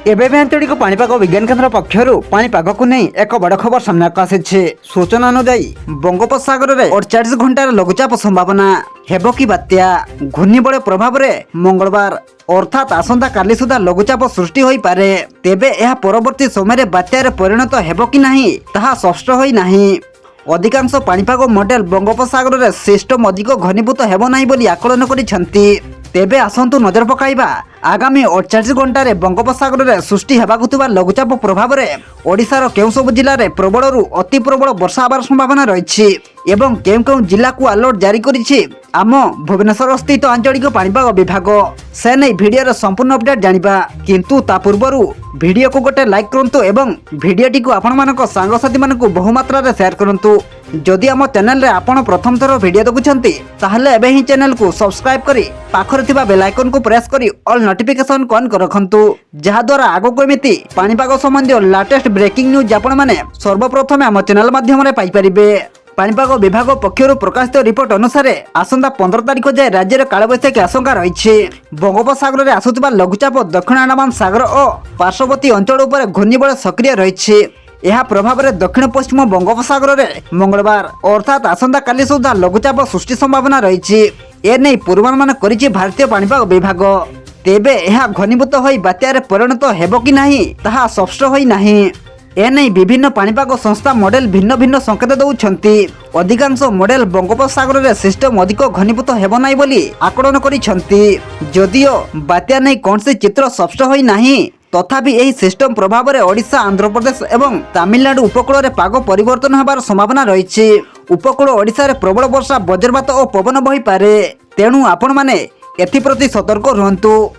एबे भी आंचलिक पाणीपाग विज्ञान केन्द्र पक्षर पाणीपाग को नहीं एक बड़ खबर सामना को आसी। सूचना अनुजाई बंगोपसागर में 48 घंटार लघुचाप संभावना हेबो कि बात्या घूर्णिबल प्रभाव में मंगलवार अर्थात आसंता काली सुधा लघुचाप सृष्टि होई पारे। तेबे यह परवर्ती समय बात्यार परिणत हेबो कि नहीं ताहा स्पष्ट होई नहीं। अधिकांश पाणीपाग मॉडल बंगोपसागर में सिस्टम अधिक घनीभूत हेबो नहीं बोली आकलन करिसेंती। तेबे आसंतु नजर पकाइबा आगामी 48 घंटे बंगोपसागर में सृष्टि होगा लघुचाप प्रभाव में ओडिशार केउ सब जिले में प्रबल अति प्रबल वर्षा होबार संभावना रही एवं केउ केउ जिला को अलर्ट जारी करिछि आम भुवनेश्वर स्थित आंचलिक पाणीपाग विभाग। से नहीं भिडियोर संपूर्ण अपडेट जानिबा किंतु ता पूर्वरु भिडियो को गोटे लाइक करंतु एवं भिडियोटी को आपण मानक सांगसाथी मानक बहुमात्रा रे शेयर करंतु। जदि आम चैनल रे आपण प्रथम थर भिडियो देखुछंती ताहले एबे ही चैनल को सब्सक्राइब करी पाखरे थिबा बेल आइकन को प्रेस करी ऑल नोटिफिकेशन को ऑन कर रखंतु जहा द्वारा आगो को एमिति पाणीपाग संबंधी लेटेस्ट ब्रेकिंग न्यूज आपण माने सर्वप्रथम आम चैनल माध्यम रे पाई परिबे। पाणीपाग विभाग पक्षर प्रकाशित रिपोर्ट अनुसार आसंता 15 तारिख जाए राज्य में कालबैशाखी आशंका रही। बंगोपसागर में आसुवा लघुचाप दक्षिण अंडमान सागर और पार्श्ववर्ती अंचल उपर घूर्णिबल सक्रिय रही। यह प्रभाव में दक्षिण पश्चिम बंगोपसागर में मंगलवार अर्थात आसंता काली सुधा लघुचाप सृष्टि संभावना रही। एने पूर्वानुमान करिछि भारतीय पाणीपाग विभाग। तेबे यह घनीभूत होई बात्यारे परिणत हेबो कि नहीं ताहा स्पष्ट होई नहीं। एने विभिन्न पाणीपाग संस्था मॉडल भिन्न भिन्न संकेत दौरान अधिकांश मॉडल बंगोपसागर में सिस्टम अधिक घनीभूत हेबो नहीं बोली आकलन करिसेंती। जदियो बात्या नहीं कौन से चित्र स्पष्ट होई नहीं तथापि यही सिस्टम प्रभाव में ओडिशा आंध्र प्रदेश एवं तमिलनाडु उपकूल में पाग परिवर्तन होबार संभावना रही। उपकूल ओडिशा रे प्रबल वर्षा वज्रपात और पवन बही पारे। तेणु आपण माने एथिप्रति सतर्क रुहंतु।